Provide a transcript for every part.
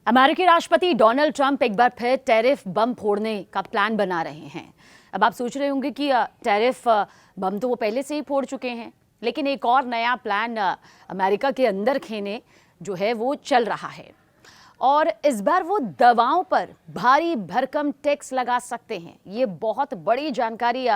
अमेरिकी राष्ट्रपति Donald Trump एक बार फिर टैरिफ बम फोड़ने का प्लान बना रहे हैं। अब आप सोच रहे होंगे कि टैरिफ बम तो वो पहले से ही फोड़ चुके हैं, लेकिन एक और नया प्लान अमेरिका के अंदर खेने जो है वो चल रहा है और इस बार वो दवाओं पर भारी भरकम टैक्स लगा सकते हैं। ये बहुत बड़ी जानकारी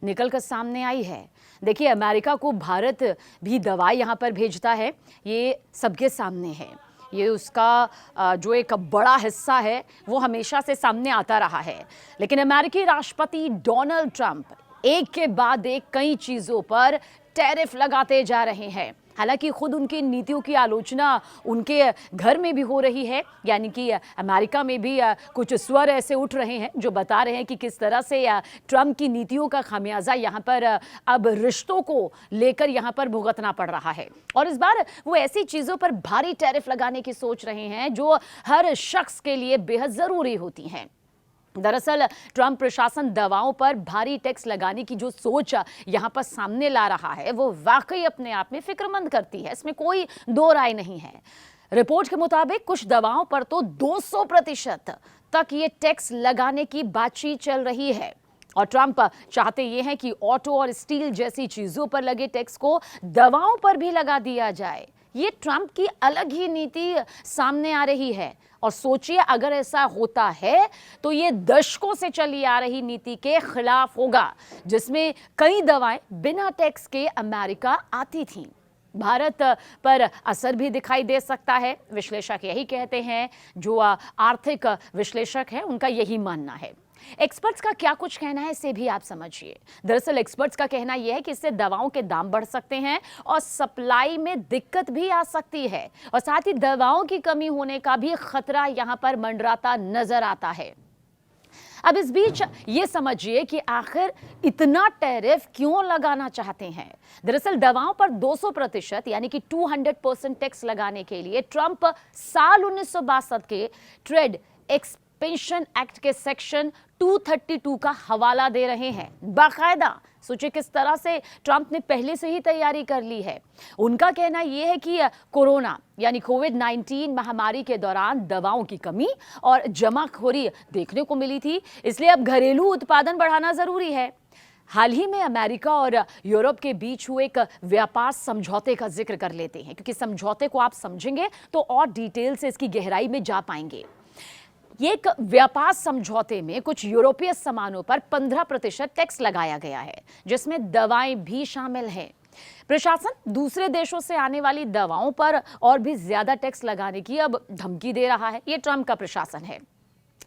निकल कर सामने आई है। देखिए, अमेरिका को भारत भी दवाई यहाँ पर भेजता है, ये सबके सामने है। ये उसका जो एक बड़ा हिस्सा है वो हमेशा से सामने आता रहा है। लेकिन अमेरिकी राष्ट्रपति डोनाल्ड ट्रंप एक के बाद एक कई चीज़ों पर टैरिफ लगाते जा रहे हैं। हालांकि खुद उनकी नीतियों की आलोचना उनके घर में भी हो रही है, यानी कि अमेरिका में भी कुछ स्वर ऐसे उठ रहे हैं जो बता रहे हैं कि किस तरह से ट्रंप की नीतियों का खामियाजा यहाँ पर अब रिश्तों को लेकर यहाँ पर भुगतना पड़ रहा है। और इस बार वो ऐसी चीज़ों पर भारी टैरिफ लगाने की सोच रहे हैं जो हर शख्स के लिए बेहद ज़रूरी होती हैं। दरअसल ट्रंप प्रशासन दवाओं पर भारी टैक्स लगाने की जो सोच यहां पर सामने ला रहा है वो वाकई अपने आप में फिक्रमंद करती है, इसमें कोई दो राय नहीं है। रिपोर्ट के मुताबिक कुछ दवाओं पर तो 200% तक ये टैक्स लगाने की बातचीत चल रही है और ट्रंप चाहते ये हैं कि ऑटो और स्टील जैसी चीजों पर लगे टैक्स को दवाओं पर भी लगा दिया जाए। ये ट्रंप की अलग ही नीति सामने आ रही है और सोचिए, अगर ऐसा होता है तो ये दशकों से चली आ रही नीति के खिलाफ होगा जिसमें कई दवाएं बिना टैक्स के अमेरिका आती थीं। भारत पर असर भी दिखाई दे सकता है, विश्लेषक यही कहते हैं। जो आर्थिक विश्लेषक हैं उनका यही मानना है। एक्सपर्ट्स का क्या कुछ कहना है इसे भी आप समझिए। दरअसल एक्सपर्ट्स का कहना यह है कि इससे दवाओं के दाम बढ़ सकते हैं और सप्लाई में दिक्कत भी आ सकती है और साथ ही दवाओं की कमी होने का भी खतरा यहां पर मंडराता नजर आता है। अब इस बीच ये समझिए कि आखिर इतना टैरिफ क्यों लगाना चाहते हैं। दरअसल दवाओं पर 200% यानी कि 200% टैक्स लगाने के लिए ट्रंप साल 1962 के ट्रेड एक्सपेंशन एक्ट के सेक्शन 232 का हवाला दे रहे हैं। बाकायदा सोचिए किस तरह से ट्रंप ने पहले से ही तैयारी कर ली है। उनका कहना यह है कि कोरोना यानी कोविड-19 महामारी के दौरान दवाओं की कमी और जमाखोरी देखने को मिली थी, इसलिए अब घरेलू उत्पादन बढ़ाना जरूरी है। हाल ही में अमेरिका और यूरोप के बीच हुए एक व्यापार समझौते का जिक्र कर लेते हैं, क्योंकि समझौते को आप समझेंगे तो और डिटेल से इसकी गहराई में जा पाएंगे। ये एक व्यापार समझौते में कुछ यूरोपीय सामानों पर 15% टैक्स लगाया गया है, जिसमें दवाएं भी शामिल हैं। प्रशासन दूसरे देशों से आने वाली दवाओं पर और भी ज्यादा टैक्स लगाने की अब धमकी दे रहा है। ये ट्रंप का प्रशासन है।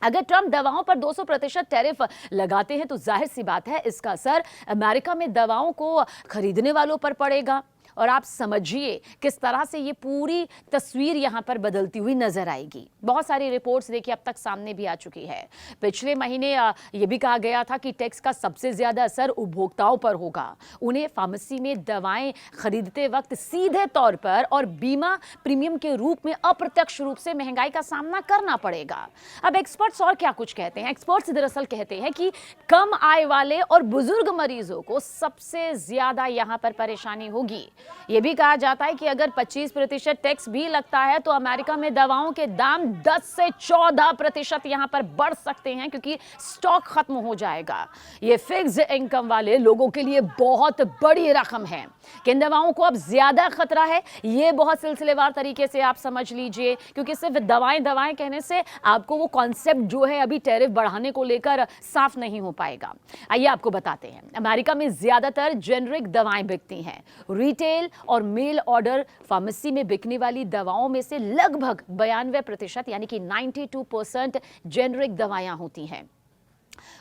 अगर ट्रंप दवाओं पर 200% टैरिफ लगाते हैं तो जाहिर सी बात है इसका असर अमेरिका में दवाओं को खरीदने वालों पर पड़ेगा और आप समझिए किस तरह से ये पूरी तस्वीर यहाँ पर बदलती हुई नजर आएगी। बहुत सारी रिपोर्ट्स देखिए अब तक सामने भी आ चुकी है। पिछले महीने ये भी कहा गया था कि टैक्स का सबसे ज्यादा असर उपभोक्ताओं पर होगा। उन्हें फार्मेसी में दवाएं खरीदते वक्त सीधे तौर पर और बीमा प्रीमियम के रूप में अप्रत्यक्ष रूप से महंगाई का सामना करना पड़ेगा। अब एक्सपर्ट्स और क्या कुछ कहते हैं। एक्सपर्ट्स दरअसल कहते हैं कि कम आय वाले और बुजुर्ग मरीजों को सबसे ज्यादा यहाँ पर परेशानी होगी। यह भी कहा जाता है कि अगर 25% टैक्स भी लगता है तो अमेरिका में दवाओं के दाम 10 से 14% यहां पर बढ़ सकते हैं, क्योंकि स्टॉक खत्म हो जाएगा। यह फिक्स्ड इनकम वाले लोगों के लिए बहुत बड़ी रकम है। किन दवाओं को अब ज्यादा खतरा है, यह बहुत सिलसिलेवार तरीके से आप समझ लीजिए, क्योंकि सिर्फ दवाएं दवाएं कहने से आपको वो कॉन्सेप्ट जो है अभी टैरिफ बढ़ाने को लेकर साफ नहीं हो पाएगा। आइए आपको बताते हैं। अमेरिका में ज्यादातर जेनरिक दवाएं बिकती हैं। रिटेल और मेल ऑर्डर फार्मेसी में बिकने वाली दवाओं में से लगभग 92% यानी कि 92% जेनरिक दवाएं होती हैं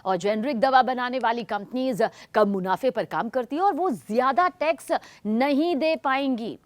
और जेनरिक दवा बनाने वाली कंपनीज कम मुनाफे पर काम करती है और वो ज्यादा टैक्स नहीं दे पाएंगी।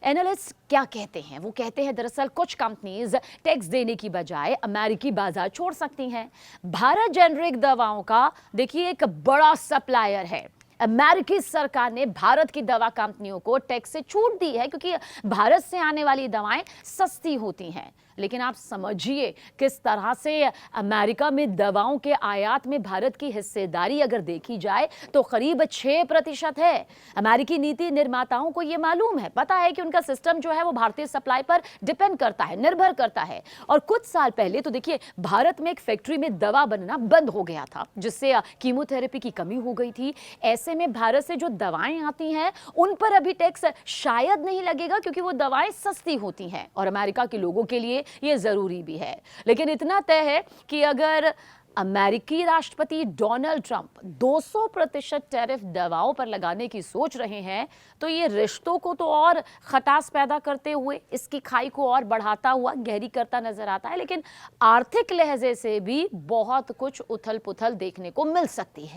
एनालिस्ट क्या कहते हैं, वो कहते हैं दरअसल कुछ कंपनीज टैक्स देने की बजाय अमेरिकी बाजार छोड़ सकती हैं। भारत जेनरिक दवाओं का देखिए एक बड़ा सप्लायर है। अमेरिकी सरकार ने भारत की दवा कंपनियों को टैक्स से छूट दी है, क्योंकि भारत से आने वाली दवाएं सस्ती होती हैं। लेकिन आप समझिए किस तरह से अमेरिका में दवाओं के आयात में भारत की हिस्सेदारी अगर देखी जाए तो करीब 6% है। अमेरिकी नीति निर्माताओं को यह मालूम है, पता है कि उनका सिस्टम जो है वो भारतीय सप्लाई पर डिपेंड करता है, निर्भर करता है। और कुछ साल पहले तो देखिए भारत में एक फैक्ट्री में दवा बनना बंद हो गया था, जिससे कीमोथेरेपी की कमी हो गई थी। ऐसे में भारत से जो दवाएं आती हैं उन पर अभी टैक्स शायद नहीं लगेगा, क्योंकि वो दवाएं सस्ती होती हैं और अमेरिका के लोगों के लिए ये जरूरी भी है। लेकिन इतना तय है कि अगर अमेरिकी राष्ट्रपति डोनाल्ड ट्रंप 200% टैरिफ दवाओं पर लगाने की सोच रहे हैं तो ये रिश्तों को तो और खटास पैदा करते हुए, इसकी खाई को और बढ़ाता हुआ, गहरी करता नजर आता है। लेकिन आर्थिक लहजे से भी बहुत कुछ उथल पुथल देखने को मिल सकती है।